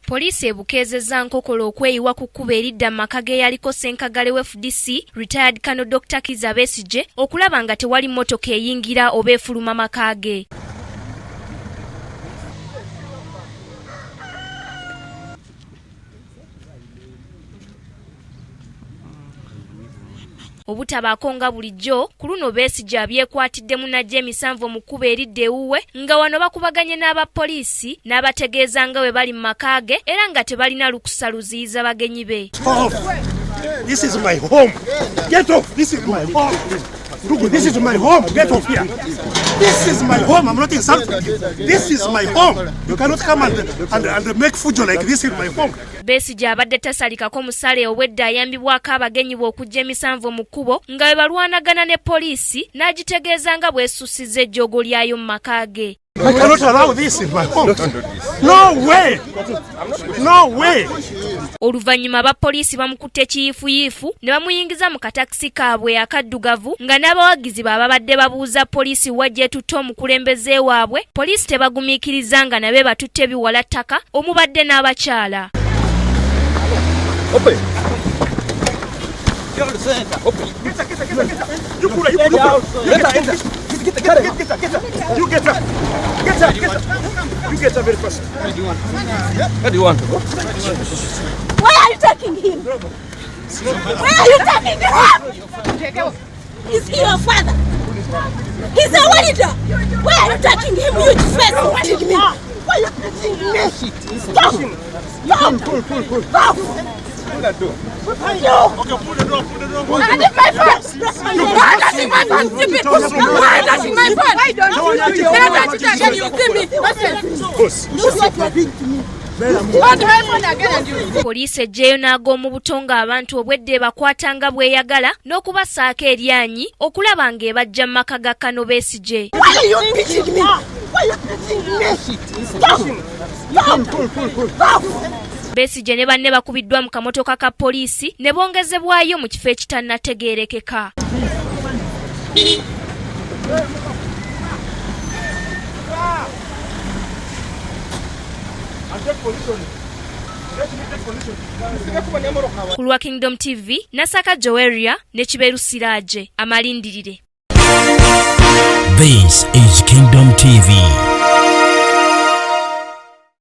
Poliisi ebukeezezza Nkokola okweyiwa ku kkubo eridda amakagge yaliko Ssenkagale we FDC retired Colonel Dr. Kizza Besigye okulaba nga tewali mmotoka eyingira oba efuluma amakagge. Obutabaako nga bulijjo ku luno Besigye abyekwatidde munajje emisanvu mu kkubo eridda ewuwe nga wano bakubaganye n'abapoliisi n'abategeeza nga bwe bali mu makagge era nga tebalina lukusa luziyiza bagenyi be. This is my home. Get off. This is my home. This is my home. Get off here. This is my home. I'm not insulting you. This is my home. You cannot come and make fujo like this in my home. Besigye abadde tasalikako musale owedde ayambibwako abagenyi be okujja emisanvu mu kkubo nga bwe balwanagana ne poliisi n'agitegeeza nga bw'esussizza ejjoogo lyayo mu makagge. I cannot allow this in my home. No way. No way. Oluvannyuma abapoliisi bamukutte kiyiifuyiifu ne bamuyingiza mu katakisi kaabwe akaddugavu nga n'abawagizi babadde babuuza poliisi wajje etutte omukulembeze waabwe poliisi tebagumiikiriza nga nabe batutte biwala ttaka omubadde n'abakyala. You get up very fast. Where do you want to go? Why are you taking him? Why are you taking him? Is he your father? He's a warrior. Why are you taking him? You disrespect me. Why are you taking me? Stop! Stop! Stop! Pull that door. Okay, pull the door, pull the door. I need my phone! Why are you touching my phone? Stupid! Why are you touching my phone? Why don't you do your work? Then I touch it again, you see me. What's this? Look what you're doing to me. Poliisi ejjeeyo n'ag'omu buto ng'abantu obwedde bakwata nga bweyagala n'okubasaako eryanyi okulaba ng'ebajja mu maka ga Colonel Besigye. Why are you pitching me? Why are you pitching me? Stop! Stop! Besigye ne banne bakubiddwa mu kamotoka ka poliisi ne bongezebwayo mu kifo ekitannategeerekeka. Ku lwa Kingdom TV, Nasaka Joeria ne Kiberu Siraaje, amalindirire. This is Kingdom TV.